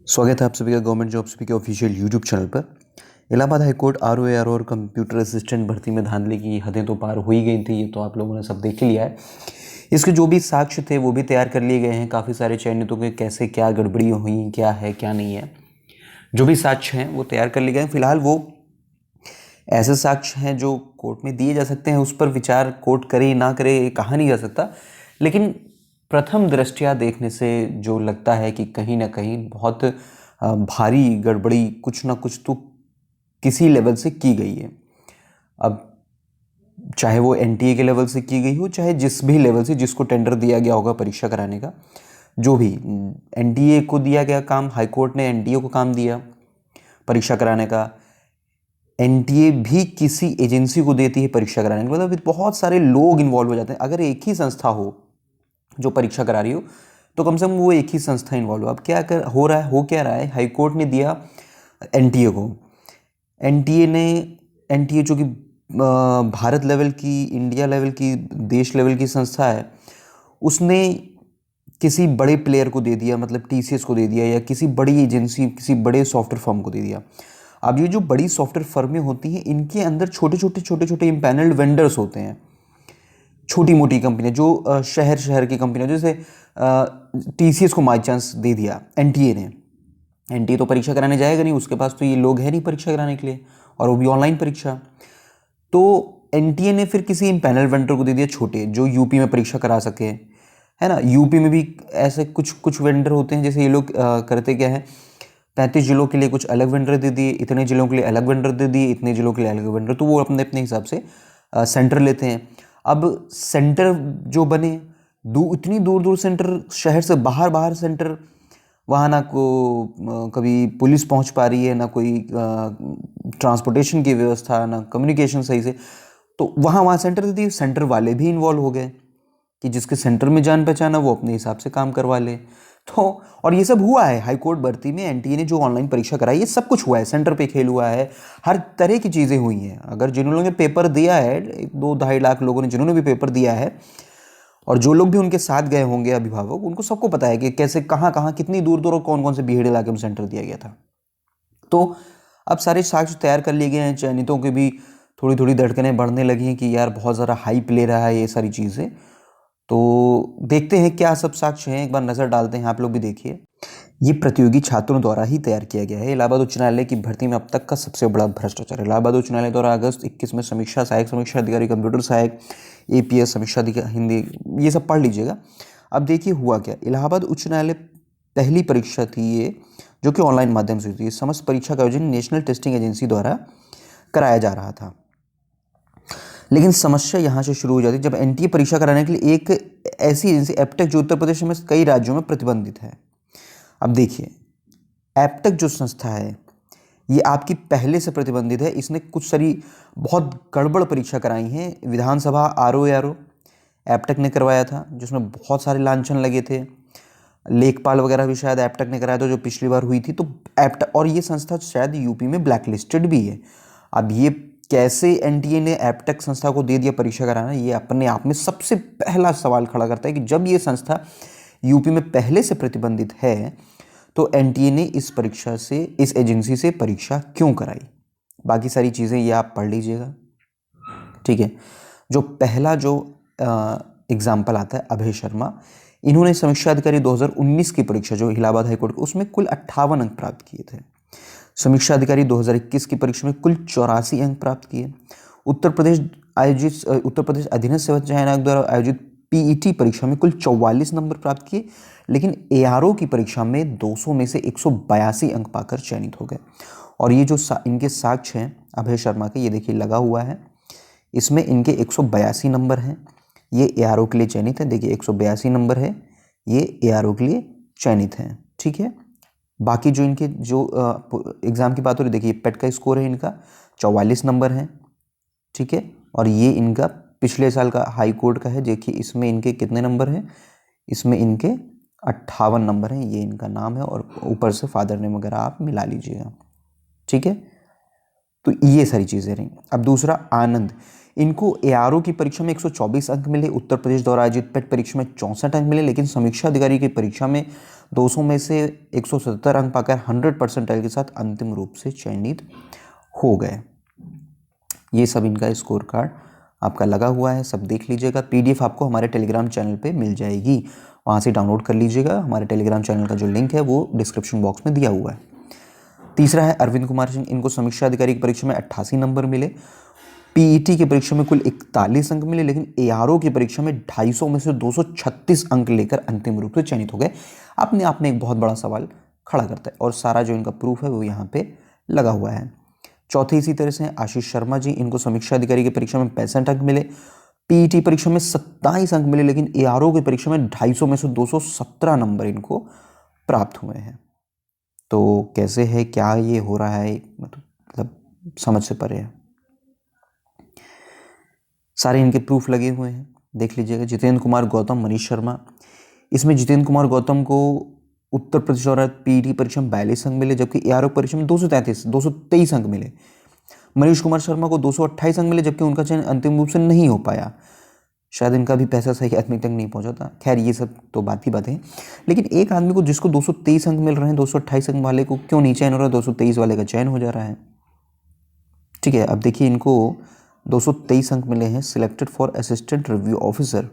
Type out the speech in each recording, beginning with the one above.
स्वागत है आप सभी का गवर्नमेंट जॉब सभी के ऑफिशियल यूट्यूब चैनल पर। इलाहाबाद हाईकोर्ट आर और कंप्यूटर असिस्टेंट भर्ती में धांधली की हदें तो पार हो ही गई थी, ये तो आप लोगों ने सब देख लिया है। इसके जो भी साक्ष्य थे वो भी तैयार कर लिए गए हैं। काफ़ी सारे चयनितों के कैसे क्या गड़बड़ी हुई, क्या है क्या नहीं है, जो भी साक्ष्य हैं वो तैयार कर लिए गए हैं। फिलहाल वो ऐसे साक्ष्य हैं जो कोर्ट में दिए जा सकते हैं, उस पर विचार कोर्ट करे ना करे ये कहा नहीं जा सकता। लेकिन प्रथम दृष्टया देखने से जो लगता है कि कहीं ना कहीं बहुत भारी गड़बड़ी कुछ ना कुछ तो किसी लेवल से की गई है। अब चाहे वो एनटीए के लेवल से की गई हो, चाहे जिस भी लेवल से जिसको टेंडर दिया गया होगा परीक्षा कराने का, जो भी एनटीए को दिया गया काम, हाईकोर्ट ने एनटीए को काम दिया परीक्षा कराने का। एनटीए भी किसी एजेंसी को देती है परीक्षा कराने का, मतलब बहुत सारे लोग इन्वॉल्व हो जाते हैं। अगर एक ही संस्था हो जो परीक्षा करा रही हो तो कम से कम वो एक ही संस्था इन्वॉल्व हो। अब क्या कर हो रहा है, हो क्या रहा है, हाईकोर्ट ने दिया एनटीए को। एनटीए जो कि भारत लेवल की, इंडिया लेवल की, देश लेवल की संस्था है, उसने किसी बड़े प्लेयर को दे दिया, मतलब टीसीएस को दे दिया या किसी बड़ी एजेंसी, किसी बड़े सॉफ्टवेयर फर्म को दे दिया। अब ये जो बड़ी सॉफ्टवेयर फर्में होती हैं, इनके अंदर छोटे छोटे इम्पैनल्ड वेंडर्स होते हैं, छोटी मोटी कंपनियां जो शहर की कंपनियां, जैसे टीसीएस को बाई चांस दे दिया एनटीए ने। एनटीए तो परीक्षा कराने जाएगा नहीं, उसके पास तो ये लोग हैं नहीं परीक्षा कराने के लिए, और वो भी ऑनलाइन परीक्षा। तो एनटीए ने फिर किसी पैनल वेंडर को दे दिया छोटे, जो यूपी में परीक्षा करा सके, है ना। यूपी में भी ऐसे कुछ वेंडर होते हैं, जैसे ये लोग करते क्या है, 35 जिलों के लिए कुछ अलग वेंडर दे दिए, इतने जिलों के लिए अलग वेंडर दे दिए, इतने जिलों के लिए अलग वेंडर, तो वो अपने अपने हिसाब से सेंटर लेते हैं। अब सेंटर जो बने, इतनी दूर दूर सेंटर, शहर से बाहर सेंटर, वहाँ ना को कभी पुलिस पहुँच पा रही है, ना कोई ट्रांसपोर्टेशन की व्यवस्था, ना कम्युनिकेशन सही से, तो वहाँ सेंटर दे दिए। सेंटर वाले भी इन्वॉल्व हो गए कि जिसके सेंटर में जान पहचान है वो अपने हिसाब से काम करवा ले। तो और ये सब हुआ है हाईकोर्ट भर्ती में। एनटीए ने जो ऑनलाइन परीक्षा कराई, ये सब कुछ हुआ है, सेंटर पे खेल हुआ है, हर तरह की चीज़ें हुई हैं। अगर जिन लोगों ने पेपर दिया है, 2-2.5 लाख लोगों ने जिन्होंने भी पेपर दिया है, और जो लोग भी उनके साथ गए होंगे अभिभावक, उनको सबको पता है कि कैसे कहाँ कहाँ कितनी दूर दूर और कौन कौन से बीहड़ इलाके में सेंटर दिया गया था। तो अब सारे साक्ष्य तैयार कर लिए गए हैं। चयनितों के भी थोड़ी थोड़ी धड़कनें बढ़ने लगी हैं कि यार बहुत ज़्यादा हाइप ले रहा है ये सारी चीज़ें। तो देखते हैं क्या सब साक्ष्य हैं, एक बार नज़र डालते हैं, आप लोग भी देखिए। ये प्रतियोगी छात्रों द्वारा ही तैयार किया गया है। इलाहाबाद उच्च न्यायालय की भर्ती में अब तक का सबसे बड़ा भ्रष्टाचार। इलाहाबाद उच्च न्यायालय द्वारा अगस्त 21 में समीक्षा सहायक समीक्षा अधिकारी, कंप्यूटर सहायक, एपीएस समीक्षा अधिकारी हिंदी, ये सब पढ़ लीजिएगा। अब देखिए हुआ क्या। इलाहाबाद उच्च न्यायालय पहली परीक्षा थी ये, जो कि ऑनलाइन माध्यम से हुई थी। समस्त परीक्षा का आयोजन नेशनल टेस्टिंग एजेंसी द्वारा कराया जा रहा था। लेकिन समस्या यहाँ से शुरू हो जाती है जब एनटीए परीक्षा कराने के लिए एक ऐसी एजेंसी एप्टेक, जो उत्तर प्रदेश में कई राज्यों में प्रतिबंधित है। अब देखिए, एप्टेक जो संस्था है ये आपकी पहले से प्रतिबंधित है। इसने कुछ सारी बहुत गड़बड़ परीक्षा कराई हैं। विधानसभा आरओ एप्टेक ने करवाया था, जिसमें बहुत सारे लांछन लगे थे। लेखपाल वगैरह भी शायद एप्टेक ने कराया था, जो पिछली बार हुई थी। तो एप्टेक, और ये संस्था शायद यूपी में ब्लैक लिस्टेड भी है। अब ये कैसे एनटीए ने एप्टेक संस्था को दे दिया परीक्षा कराना, ये अपने आप में सबसे पहला सवाल खड़ा करता है कि जब ये संस्था यूपी में पहले से प्रतिबंधित है तो एनटीए ने इस परीक्षा से, इस एजेंसी से परीक्षा क्यों कराई। बाकी सारी चीज़ें ये आप पढ़ लीजिएगा, ठीक है। जो पहला जो एग्जाम्पल आता है, अभय शर्मा, इन्होंने समीक्षा अधिकारी 2019 की परीक्षा जो इलाहाबाद हाईकोर्ट, उसमें कुल 58 अंक प्राप्त किए थे। समीक्षा अधिकारी 2021 की परीक्षा में कुल 84 अंक प्राप्त किए। उत्तर प्रदेश अधीनस्थ सेवा चयन आयोग द्वारा आयोजित पीईटी परीक्षा में कुल 44 नंबर प्राप्त किए। लेकिन एआरओ की परीक्षा में 200 में से 182 अंक पाकर चयनित हो गए। और ये जो इनके साक्ष्य हैं अभय शर्मा के, ये देखिए लगा हुआ है, इसमें इनके 182 नंबर हैं। ये एआरओ के लिए चयनित है, देखिए 182 नंबर है, ये एआरओ के लिए चयनित है, ठीक है। बाकी जो इनके जो एग्ज़ाम की बात हो रही, देखिए पेट का स्कोर है इनका 44 नंबर है, ठीक है। और ये इनका पिछले साल का हाई कोर्ट का है, देखिए इसमें इनके कितने नंबर हैं, इसमें इनके 58 नंबर हैं, ये इनका नाम है, और ऊपर से फादर नेम वगैरह आप मिला लीजिएगा, ठीक है। तो ये सारी चीज़ें रहीं। अब दूसरा, आनंद, इनको एआरओ की परीक्षा में 124 अंक मिले, उत्तर प्रदेश द्वारा आयोजित पेट परीक्षा में 64 अंक मिले, लेकिन समीक्षा अधिकारी की परीक्षा में 200 में से 177 अंक पाकर 100 परसेंटाइल के साथ अंतिम रूप से चयनित हो गए। ये सब इनका स्कोर कार्ड आपका लगा हुआ है, सब देख लीजिएगा। पीडीएफ आपको हमारे टेलीग्राम चैनल पे मिल जाएगी, वहाँ से डाउनलोड कर लीजिएगा। हमारे टेलीग्राम चैनल का जो लिंक है वो डिस्क्रिप्शन बॉक्स में दिया हुआ है। तीसरा है अरविंद कुमार सिंह, इनको समीक्षा अधिकारी की परीक्षा में 88 नंबर मिले। पीईटी की परीक्षा में कुल 41 अंक मिले, लेकिन एआरओ की परीक्षा में 250 में से 236 अंक लेकर अंतिम रूप से चयनित हो गए। अपने आप में एक बहुत बड़ा सवाल खड़ा करता है, और सारा जो इनका प्रूफ है वो यहाँ पे लगा हुआ है। चौथे इसी तरह से आशीष शर्मा जी, इनको समीक्षा अधिकारी की परीक्षा में 65 अंक मिले। पीईटी परीक्षा में 27 अंक मिले, लेकिन एआरओ की परीक्षा में 250 में से 217 नंबर इनको प्राप्त हुए हैं। तो कैसे है, क्या ये हो रहा है, मतलब समझ से परे है। सारे इनके प्रूफ लगे हुए हैं, देख लीजिएगा। जितेंद्र कुमार गौतम, मनीष शर्मा, इसमें जितेंद्र कुमार गौतम को उत्तर प्रदेश और पीईटी परीक्षा में 42 अंक मिले, जबकि एआरओ परीक्षा में 223 अंक मिले। मनीष कुमार शर्मा को 228 अंक मिले, जबकि उनका चयन अंतिम रूप से नहीं हो पाया। शायद इनका भी पैसा सही आदमी तक नहीं पहुंचा था। खैर ये सब तो बात ही बात है, लेकिन एक आदमी को जिसको 223 अंक मिल रहे हैं, 228 अंक वाले को क्यों नहीं चयन हो रहा है, 223 वाले का चयन हो जा रहा है। ठीक है, अब देखिए इनको 223 अंक मिले हैं, selected for assistant review officer.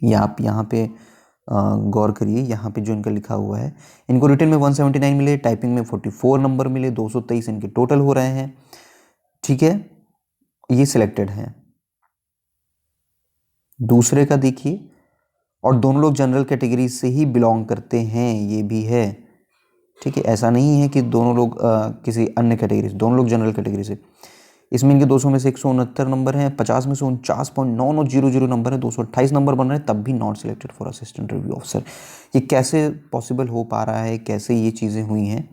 या आप यहाँ पे गौर करिए, यहाँ पे जो इनका लिखा हुआ है, इनको रिटन में 179 मिले, टाइपिंग में 44 नंबर मिले, 223 इनके टोटल हो रहे हैं। ठीक है, ये सिलेक्टेड हैं। दूसरे का देखिए, और दोनों लोग जनरल कैटेगरी से ही बिलोंग करते हैं, ये भी है। ठीक है, ऐसा नहीं है कि दोनों लोग किसी अन्य कैटेगरी से, दोनों लोग जनरल कैटेगरी से। इसमें इनके 200 में से 169 नंबर हैं, 50 में से 49.9900 नंबर है, 228 नंबर बन रहे हैं, तब भी not selected for assistant review officer. ये कैसे पॉसिबल हो पा रहा है, कैसे ये चीज़ें हुई हैं,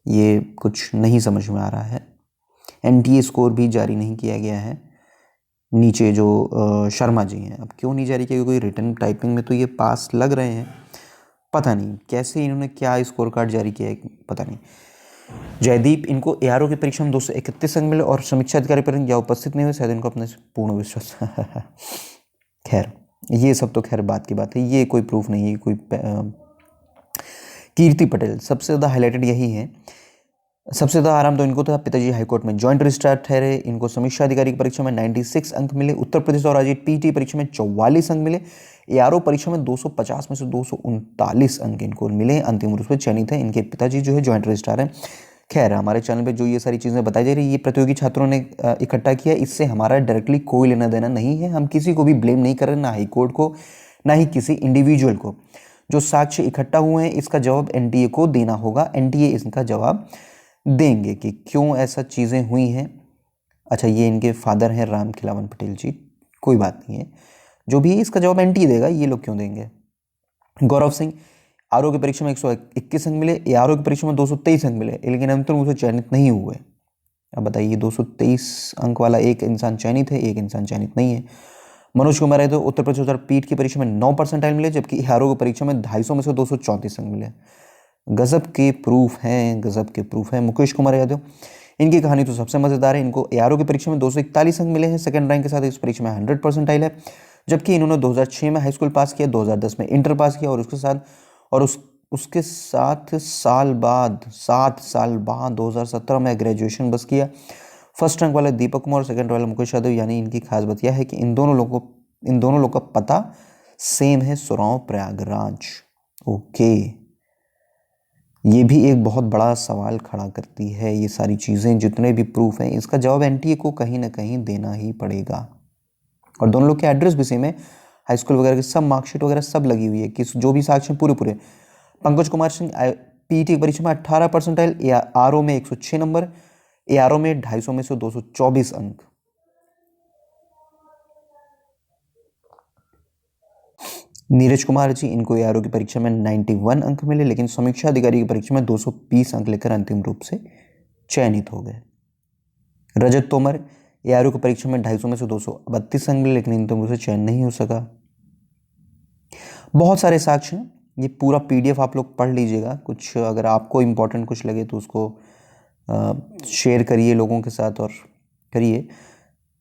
ये कुछ नहीं समझ में आ रहा है। एनटीए स्कोर भी जारी नहीं किया गया है। नीचे जो शर्मा जी हैं, अब क्यों नहीं जारी किया, कोई रिटन टाइपिंग में तो ये पास लग रहे हैं, पता नहीं कैसे इन्होंने क्या स्कोर कार्ड जारी किया है, पता नहीं। जयदीप, इनको एआरओ की परीक्षा में 231 अंक मिले, और समीक्षा अधिकारी पर या उपस्थित नहीं हुए, शायद इनको अपने पूर्ण विश्वास खैर ये सब तो खैर बात की बात है, ये कोई प्रूफ नहीं है, कोई कीर्ति पटेल, सबसे ज़्यादा हाईलाइटेड यही है। सबसे ज़्यादा आराम तो इनको था, पिताजी हाईकोर्ट में जॉइंट रजिस्ट्रार ठहरे। इनको समीक्षा अधिकारी की परीक्षा में 96 अंक मिले। उत्तर प्रदेश और राज्य पीटी परीक्षा में 44 अंक मिले। एआरओ परीक्षा में 250 में से 239 अंक इनको मिले, अंतिम रूप से चयनित है। इनके पिताजी जो है जॉइंट रजिस्ट्रार हैं। खैर हमारे चैनल पे जो ये सारी चीज़ें बताई जा रही है, ये प्रतियोगी छात्रों ने इकट्ठा किया, इससे हमारा डायरेक्टली कोई लेना देना नहीं है। हम किसी को भी ब्लेम नहीं कर रहे, ना हाईकोर्ट को, ना ही किसी इंडिविजुअल को। जो साक्ष्य इकट्ठा हुए हैं, इसका जवाब एनटीए को देना होगा। एनटीए इसका जवाब देंगे कि क्यों ऐसा चीज़ें हुई हैं। अच्छा, ये इनके फादर हैं राम खिलावन पटेल जी, कोई बात नहीं है, जो भी है इसका जवाब एनटीए देगा, ये लोग क्यों देंगे। गौरव सिंह, आरओ की परीक्षा में 121 अंक मिले, एआरओ की परीक्षा में 223 अंक मिले, लेकिन अंतिम रूप से चयनित नहीं हुए। अब बताइए, 223 अंक वाला एक इंसान चयनित है, एक इंसान चयनित नहीं है। मनोज कुमार है तो उत्तर प्रदेश और पीठ की परीक्षा में 9 परसेंटाइल मिले, जबकि एआरओ की परीक्षा में 250 में से 234 अंक मिले। गजब के प्रूफ हैं, गजब के प्रूफ हैं। मुकेश कुमार यादव, इनकी कहानी तो सबसे मज़ेदार है। इनको एआरओ की परीक्षा में 241 अंक मिले हैं, सेकंड रैंक के साथ इस परीक्षा में 100 परसेंटाइल है, जबकि इन्होंने 2006 में हाई स्कूल पास किया, 2010 में इंटर पास किया, और उसके साथ 7 साल बाद 2017 में ग्रेजुएशन बस किया। फर्स्ट रैंक वाले दीपक कुमार और सेकंड वाले मुकेश यादव, यानी इनकी खास बात यह है कि इन दोनों लोगों का पता सेम है, सुराव प्रयागराज। ओके, ये भी एक बहुत बड़ा सवाल खड़ा करती है। ये सारी चीज़ें, जितने भी प्रूफ हैं, इसका जवाब एनटीए को कहीं ना कहीं देना ही पड़ेगा। और दोनों लोग के एड्रेस भी सेम है, हाई स्कूल वगैरह की सब मार्कशीट वगैरह सब लगी हुई है, कि जो भी साक्ष्य पूरे। पंकज कुमार सिंह, पीटी परीक्षा में 18 परसेंटाइल, आरओ में 106 नंबर, एआरओ में 250 में से 224 अंक। नीरज कुमार जी, इनको एआरओ की परीक्षा में 91 अंक मिले, लेकिन समीक्षा अधिकारी की परीक्षा में 220 अंक लेकर अंतिम रूप से चयनित हो गए। रजत तोमर, एआरओ की परीक्षा में 250 में से 232 अंक मिले, लेकिन अंतिम रूप से चयन नहीं हो सका। बहुत सारे साक्ष्य हैं, ये पूरा पीडीएफ आप लोग पढ़ लीजिएगा। कुछ अगर आपको इम्पोर्टेंट कुछ लगे तो उसको शेयर करिए लोगों के साथ, और करिए।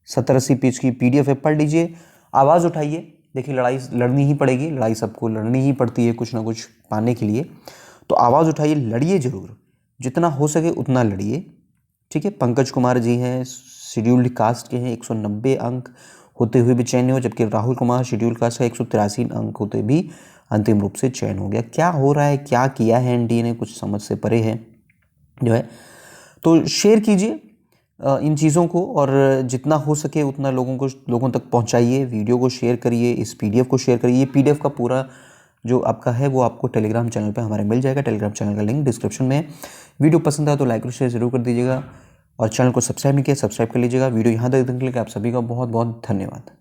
70-80 पेज की पीडीएफ है, पढ़ लीजिए, आवाज़ उठाइए, देखिए लड़ाई लड़नी ही पड़ेगी, लड़ाई सबको लड़नी ही पड़ती है कुछ ना कुछ पाने के लिए। तो आवाज़ उठाइए, लड़िए ज़रूर, जितना हो सके उतना लड़िए, ठीक है। पंकज कुमार जी हैं, शेड्यूल्ड कास्ट के हैं, 190 अंक होते हुए भी चयन नहीं हुआ, जबकि राहुल कुमार शेड्यूल्ड कास्ट का 183 अंक होते भी अंतिम रूप से चयन हो गया। क्या हो रहा है, क्या किया है एनडीए ने, कुछ समझ से परे है जो है। तो शेयर कीजिए इन चीज़ों को, और जितना हो सके उतना लोगों तक पहुंचाइए, वीडियो को शेयर करिए, इस पीडीएफ को शेयर करिए। ये पीडीएफ का पूरा जो आपका है वो आपको टेलीग्राम चैनल पे हमारे मिल जाएगा, टेलीग्राम चैनल का लिंक डिस्क्रिप्शन में है। वीडियो पसंद आए तो लाइक और शेयर जरूर कर दीजिएगा, और चैनल को सब्सक्राइब नहीं किया सब्सक्राइब कर लीजिएगा। वीडियो यहाँ तक देखने के लिए आप सभी का बहुत बहुत धन्यवाद।